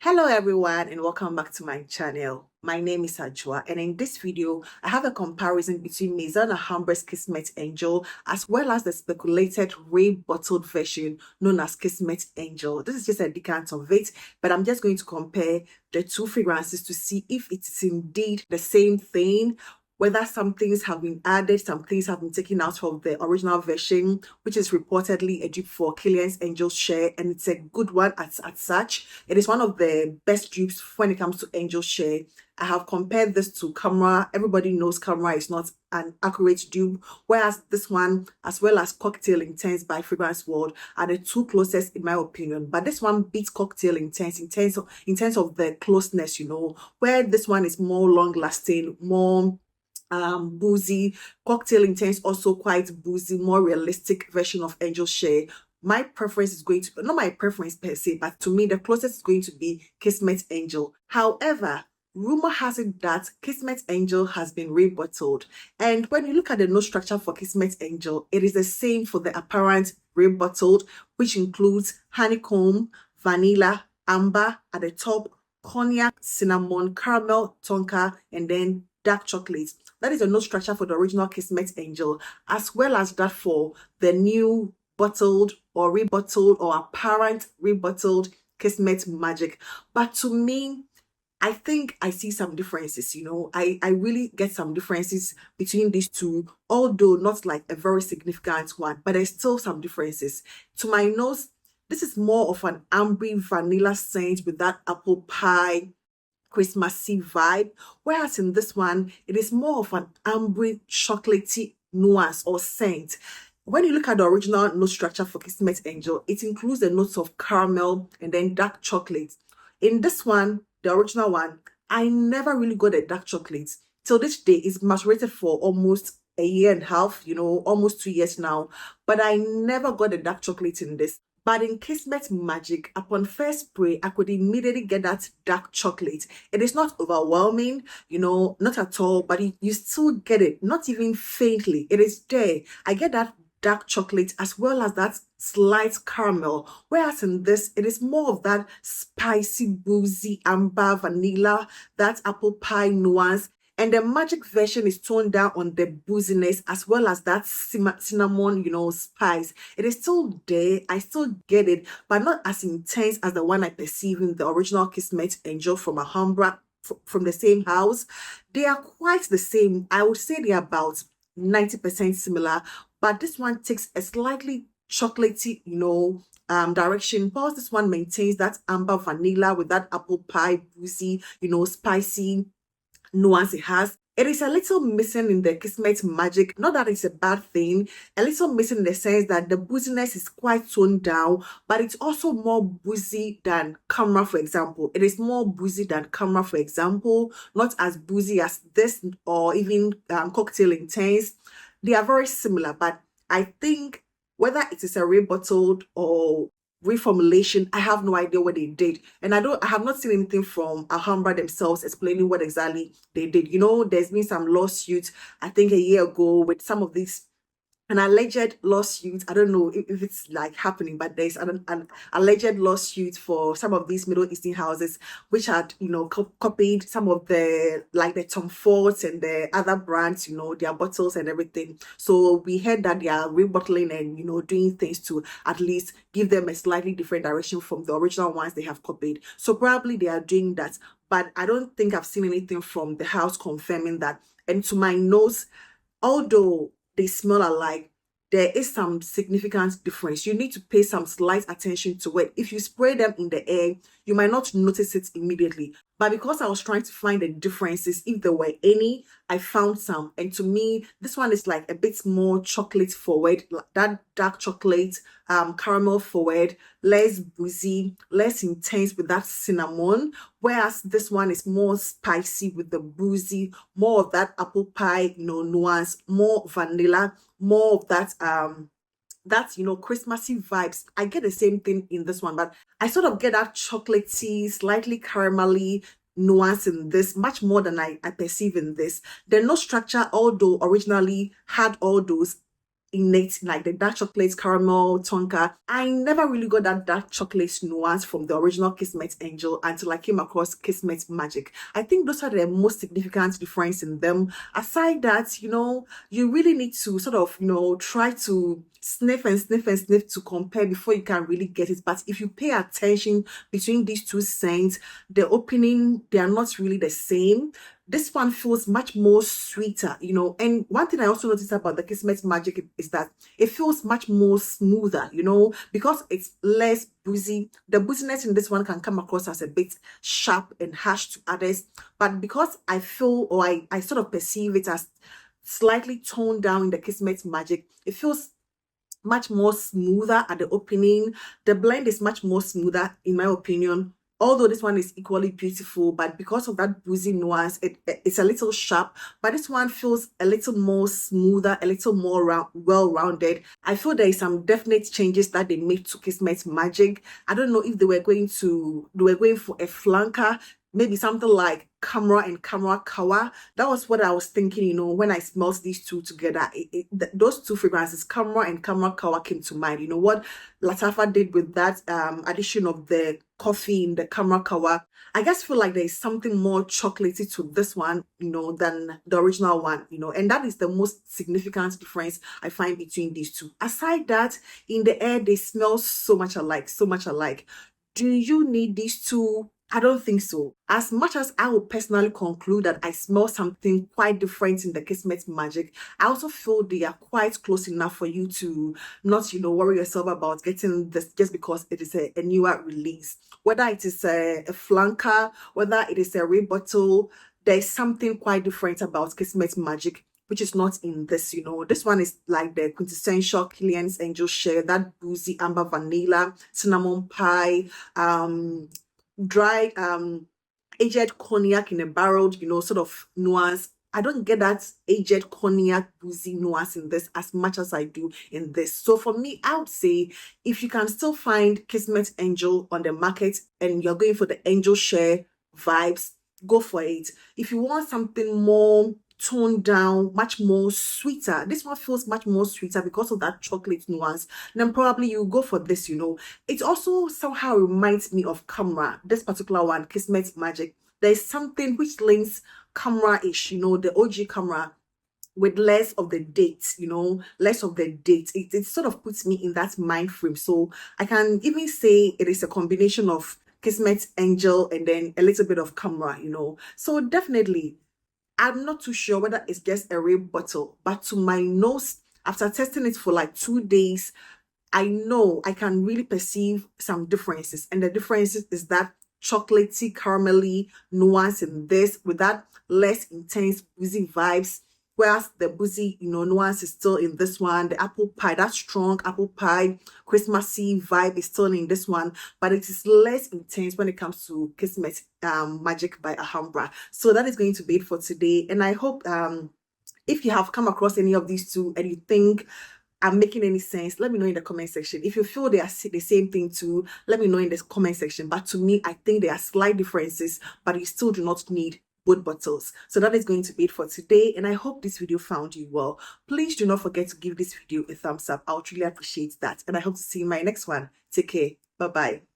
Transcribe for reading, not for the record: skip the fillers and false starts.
Hello everyone and welcome back to my channel. My name is Ajwa and in this video I have a comparison between Maison Alhambra Kismet Angel as well as the speculated rebottled version known as Kismet Angel. This is just a decant of it, but I'm just going to compare the two fragrances to see if it is indeed the same thing, whether some things have been added, some things have been taken out of the original version, which is reportedly a dupe for Kilian's Angel Share, and it's a good one at such. It is one of the best dupes when it comes to Angel Share. I have compared this to Camera. Everybody knows Camera is not an accurate dupe, whereas this one, as well as Cocktail Intense by Fragrance World, are the two closest in my opinion. But this one beats Cocktail Intense in terms of the closeness, where this one is more long-lasting, more boozy. Cocktail Intense also quite boozy, more realistic version of Angel Share. My preference is going to, not my preference per se, but to me the closest is going to be Kismet Angel. However, rumor has it that Kismet Angel has been rebottled, and when you look at the note structure for Kismet Angel, it is the same for the apparent rebottled, which includes honeycomb, vanilla, amber at the top, cognac, cinnamon, caramel, tonka, and then dark chocolate. That is the note structure for the original Kismet Angel, as well as that for the new bottled or rebottled or apparent rebottled Kismet Magic. But to me, I think I see some differences, I really get some differences between these two, although not like a very significant one, but there's still some differences. To my nose, this is more of an amber vanilla scent with that apple pie Christmassy vibe, whereas in this one it is more of an amber chocolatey nuance or scent. When you look at the original note structure for Kismet Angel, it includes the notes of caramel and then dark chocolate. In this one, the original one, I never really got a dark chocolate. Till this day, it's maturated for almost a year and a half, almost 2 years now, but I never got a dark chocolate in this. But in Kismet Magic, upon first spray, I could immediately get that dark chocolate. It is not overwhelming, not at all, but you still get it, not even faintly. It is there. I get that dark chocolate as well as that slight caramel, whereas in this, it is more of that spicy, boozy, amber, vanilla, that apple pie nuance. And the magic version is toned down on the booziness as well as that cinnamon, spice. It is still there. I still get it, but not as intense as the one I perceive in the original Kismet Angel from Alhambra, from the same house. They are quite the same. I would say they are about 90% similar, but this one takes a slightly chocolatey, direction, whilst this one maintains that amber vanilla with that apple pie, boozy, spicy nuance it has. It is a little missing in the Kismet Magic. Not that it's a bad thing. A little missing in the sense that the booziness is quite toned down, but it's also more boozy than Camera, for example. It is more boozy than Camera, for example. Not as boozy as this or even Cocktail Intense. They are very similar, but I think whether it is a rebottled or reformulation, I have no idea what they did, and I have not seen anything from Alhambra themselves explaining what exactly they did. There's been some lawsuits, I think a year ago, with some of these, an alleged lawsuit. I don't know if it's like happening, but there's an alleged lawsuit for some of these Middle Eastern houses which had copied some of the Tom Fords and the other brands, their bottles and everything. So we heard that they are rebottling and doing things to at least give them a slightly different direction from the original ones they have copied. So probably they are doing that, but I don't think I've seen anything from the house confirming that. And to my nose, although they smell alike, there is some significant difference. You need to pay some slight attention to it. If you spray them in the air, you might not notice it immediately. But because I was trying to find the differences, if there were any, I found some. And to me, this one is like a bit more chocolate forward, that dark chocolate, caramel forward, less boozy, less intense with that cinnamon. Whereas this one is more spicy with the boozy, more of that apple pie, nuance, more vanilla, more of that Christmassy vibes. I get the same thing in this one, but I sort of get that chocolatey, slightly caramelly nuance in this much more than I perceive in this. The note structure, although originally had all those, innate, like the dark chocolate, caramel, tonka. I never really got that dark chocolate nuance from the original Kismet Angel until I came across Kismet Magic. I think those are the most significant difference in them. Aside that, you really need to sort of, try to sniff and sniff and sniff to compare before you can really get it. But if you pay attention between these two scents, the opening, they are not really the same. This one feels much more sweeter, and one thing I also noticed about the Kismet Magic is that it feels much more smoother, because it's less boozy. The booziness in this one can come across as a bit sharp and harsh to others, but because I feel, or I sort of perceive it as slightly toned down in the Kismet Magic, it feels much more smoother at the opening. The blend is much more smoother in my opinion, although this one is equally beautiful, but because of that boozy nuance, it's a little sharp. But this one feels a little more smoother, a little more well-rounded. I feel there is some definite changes that they made to Kismet Magic. I don't know if they were going for a flanker, maybe something like Camera and Camera Kawa. That was what I was thinking, when I smelled these two together. Those two fragrances, Camera and Camera Kawa, came to mind. What Latafa did with that addition of the coffee in the Camera Kawa, I just feel like there is something more chocolatey to this one, than the original one, and that is the most significant difference I find between these two. Aside that, in the air, they smell so much alike, so much alike. Do you need these two? I don't think so. As much as I would personally conclude that I smell something quite different in the Kismet Magic, I also feel they are quite close enough for you to not, worry yourself about getting this just because it is a newer release. Whether it is a flanker, whether it is a rebottle, there's something quite different about Kismet Magic, which is not in this, This one is like the quintessential Killian's Angel share, that boozy amber vanilla, cinnamon pie, dry aged cognac in a barreled, sort of nuance. I don't get that aged cognac boozy nuance in this as much as I do in this. So for me, I would say if you can still find Kismet Angel on the market and you're going for the angel share vibes, go for it. If you want something more toned down, much more sweeter, this one feels much more sweeter because of that chocolate nuance, then probably you go for this. It also somehow reminds me of Camera, this particular one, Kismet Magic. There's something which links Camera-ish, the OG Camera, with less of the dates, less of the dates. It sort of puts me in that mind frame. So I can even say it is a combination of Kismet Angel and then a little bit of Camera, So definitely, I'm not too sure whether it's just a rebottle, but to my nose, after testing it for like 2 days, I know I can really perceive some differences. And the differences is that chocolatey, caramelly nuance in this with that less intense boozy vibes. Whereas the boozy, nuance is still in this one. The apple pie, that strong apple pie, Christmassy vibe is still in this one, but it is less intense when it comes to Kismet Magic by Alhambra. So that is going to be it for today. And I hope if you have come across any of these two and you think I'm making any sense, let me know in the comment section. If you feel they are the same thing too, let me know in the comment section. But to me, I think there are slight differences, but you still do not need both bottles. So that is going to be it for today, and I hope this video found you well. Please do not forget to give this video a thumbs up. I would really appreciate that, and I hope to see you in my next one. Take care. Bye bye.